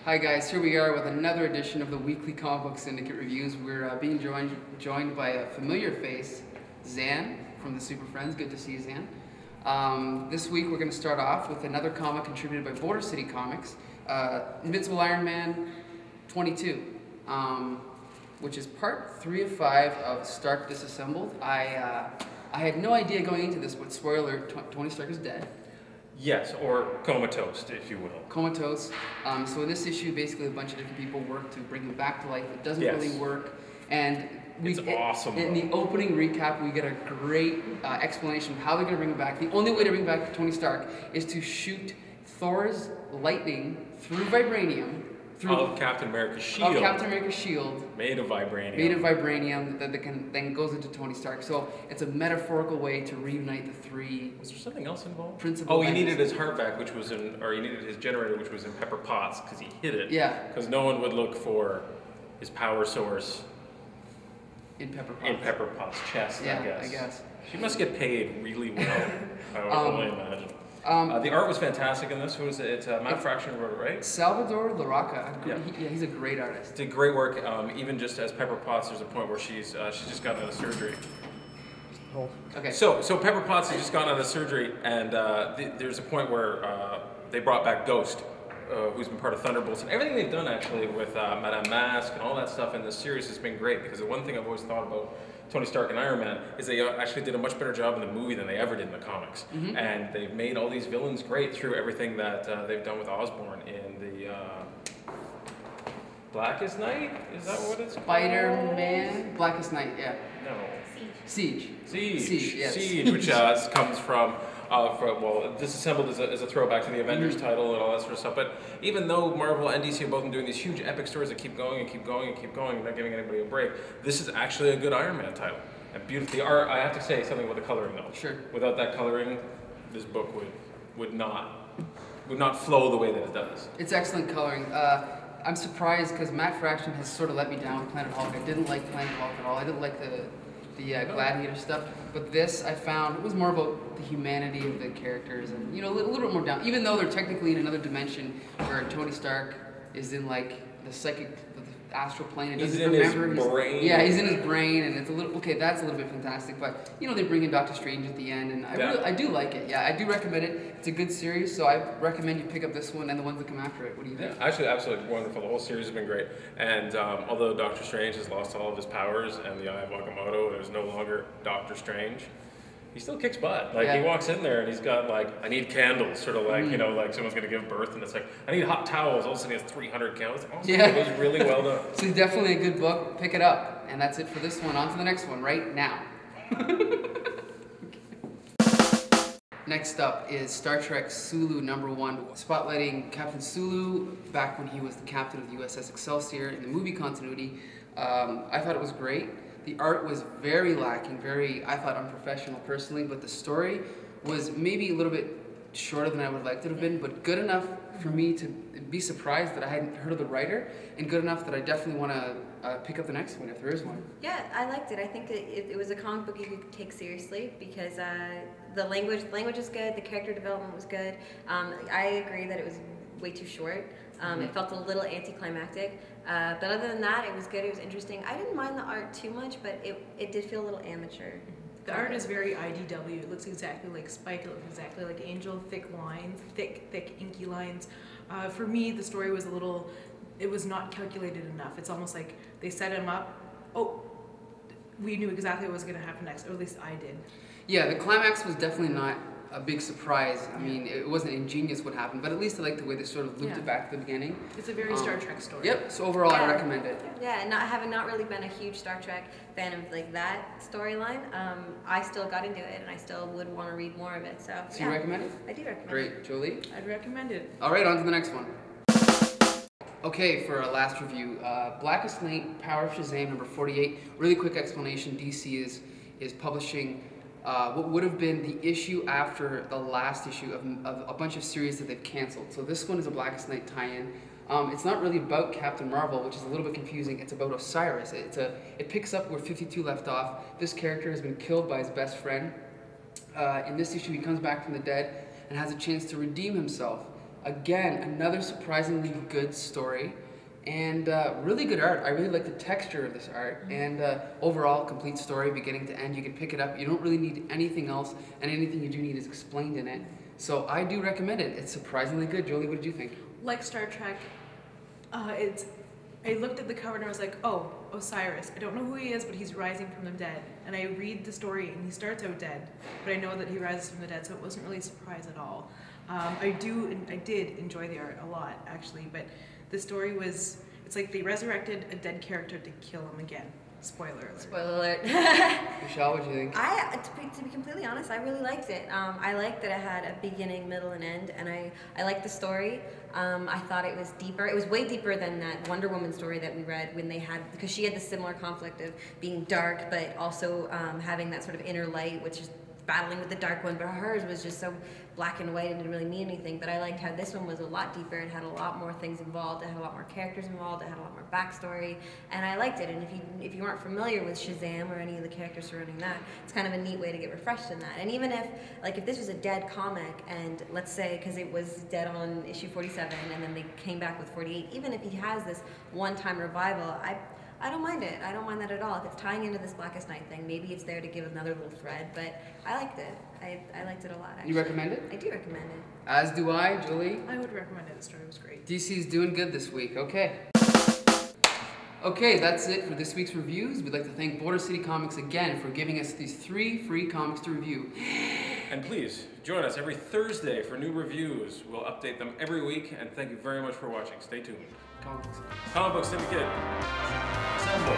Hi guys, here we are with another edition of the weekly comic book Syndicate reviews. We're being joined by a familiar face, Zan from the Super Friends. Good to see you, Zan. This week we're going to start off with another comic contributed by Border City Comics, Invincible Iron Man 22, which is part 3 of 5 of Stark Disassembled. I had no idea going into this, but spoiler alert, Tony Stark is dead. Yes, or comatose, if you will. Comatose. So in this issue, basically a bunch of different people work to bring him back to life. It doesn't really work. And it's awesome. In the opening recap, we get a great explanation of how they're going to bring him back. The only way to bring back Tony Stark is to shoot Thor's lightning through vibranium. Of Captain America's shield. Of Captain America's shield. Made of vibranium. Made of vibranium that then goes into Tony Stark. So it's a metaphorical way to reunite the three. Was there something else involved? Principal. Oh, he needed his heart back, which was or he needed his generator, which was in Pepper Potts, because he hid it. Yeah. Because no one would look for his power source in Pepper Potts. In Pepper Potts' chest, yeah, I guess. She must get paid really well. I would only imagine. The art was fantastic in this. Who was it? It's Matt Fraction wrote it, right? Salvador Larroca. He's a great artist. Did great work. Even just as Pepper Potts, there's a point where she's just gotten out of surgery. Oh. Okay. So Pepper Potts has just gone out of surgery, and there's a point where they brought back Ghost, who's been part of Thunderbolts, and everything they've done actually with Madame Mask and all that stuff in this series has been great. Because the one thing I've always thought about Tony Stark and Iron Man is they actually did a much better job in the movie than they ever did in the comics. Mm-hmm. And they've made all these villains great through everything that they've done with Osborn in the Blackest Night? Is that what it's called? Spider-Man? Blackest Night, yeah. No. Siege. Yes. Siege, which comes from Disassembled is a throwback to the Avengers title and all that sort of stuff. But even though Marvel and DC have both been doing these huge epic stories that keep going and keep going and keep going, not giving anybody a break, this is actually a good Iron Man title. And beautifully, I have to say something about the coloring though. Sure. Without that coloring, this book would not flow the way that it does. It's excellent coloring. I'm surprised because Matt Fraction has sort of let me down with Planet Hulk. I didn't like Planet Hulk at all. I didn't like the Gladiator stuff, but this I found it was more about the humanity of the characters and a little bit more down. Even though they're technically in another dimension where Tony Stark is in like the psychic, the astral plane and doesn't remember his brain. Yeah, he's in his brain, and it's a little that's a little bit fantastic. But they bring in Doctor Strange at the end, and I do like it. Yeah, I do recommend it. It's a good series, so I recommend you pick up this one and the ones that come after it. What do you think? Yeah, actually, absolutely wonderful. The whole series has been great. And although Doctor Strange has lost all of his powers and the Eye of Agamotto, there's no longer Doctor Strange, he still kicks butt. Like, he walks in there and he's got, like, I need candles, sort of like, like someone's going to give birth, and it's like, I need hot towels. All of a sudden he has 300 candles. It was really well done. So definitely a good book. Pick it up. And that's it for this one. On to the next one right now. Next up is Star Trek Sulu #1, spotlighting Captain Sulu back when he was the captain of the USS Excelsior in the movie continuity. I thought it was great. The art was very lacking, I thought, unprofessional personally, but the story was maybe a little bit shorter than I would like to have been, but good enough for me to be surprised that I hadn't heard of the writer, and good enough that I definitely want to pick up the next one if there is one. Yeah, I liked it. I think it was a comic book you could take seriously because the language is good, the character development was good. I agree that it was way too short. It felt a little anticlimactic, but other than that, it was good. It was interesting. I didn't mind the art too much, but it did feel a little amateur. The art is very IDW. It looks exactly like Spike. It looks exactly like Angel. Thick lines, thick inky lines. For me, the story was it was not calculated enough. It's almost like they set him up. Oh, we knew exactly what was going to happen next, or at least I did. Yeah, the climax was definitely not a big surprise. I mean, it wasn't ingenious what happened, but at least I like the way they sort of looped it back to the beginning. It's a very Star Trek story. Yep, so overall I recommend it. Yeah, and having not really been a huge Star Trek fan of like that storyline, I still got into it and I still would want to read more of it. So you recommend it? I do recommend it. Great. Jolie? I'd recommend it. Alright, on to the next one. Okay, for our last review, Blackest Night, Power of Shazam, #48. Really quick explanation, DC is publishing what would have been the issue after the last issue of a bunch of series that they've canceled. So this one is a Blackest Night tie-in. It's not really about Captain Marvel, which is a little bit confusing. It's about Osiris. It picks up where 52 left off. This character has been killed by his best friend. In this issue, he comes back from the dead and has a chance to redeem himself. Again, another surprisingly good story. And really good art. I really like the texture of this art. And overall, complete story, beginning to end. You can pick it up. You don't really need anything else, and anything you do need is explained in it. So I do recommend it. It's surprisingly good. Jolie, what did you think? Like Star Trek, I looked at the cover and I was like, oh, Osiris. I don't know who he is, but he's rising from the dead. And I read the story and he starts out dead, but I know that he rises from the dead, so it wasn't really a surprise at all. I did enjoy the art a lot, actually, but the story was, it's like they resurrected a dead character to kill him again. Spoiler alert. Spoiler alert. Michelle, what do you think? To be completely honest, I really liked it. I liked that it had a beginning, middle, and end, and I liked the story. I thought it was deeper. It was way deeper than that Wonder Woman story that we read when they had, because she had the similar conflict of being dark, but also having that sort of inner light, which is battling with the dark one, but hers was just so black and white and didn't really mean anything. But I liked how this one was a lot deeper. It had a lot more things involved. It had a lot more characters involved. It had a lot more backstory, and I liked it. And if you aren't familiar with Shazam or any of the characters surrounding that, it's kind of a neat way to get refreshed in that. And even if this was a dead comic, and let's say, because it was dead on issue 47, and then they came back with 48, even if he has this one-time revival, I don't mind it. I don't mind that at all. If it's tying into this Blackest Night thing, maybe it's there to give another little thread, but I liked it. I liked it a lot, actually. You recommend it? I do recommend it. As do I, Julie. I would recommend it. The story was great. DC's doing good this week. Okay. Okay, that's it for this week's reviews. We'd like to thank Border City Comics again for giving us these 3 free comics to review. And please, join us every Thursday for new reviews. We'll update them every week, and thank you very much for watching. Stay tuned. Comics. Comic Book Syndicate. Assemble.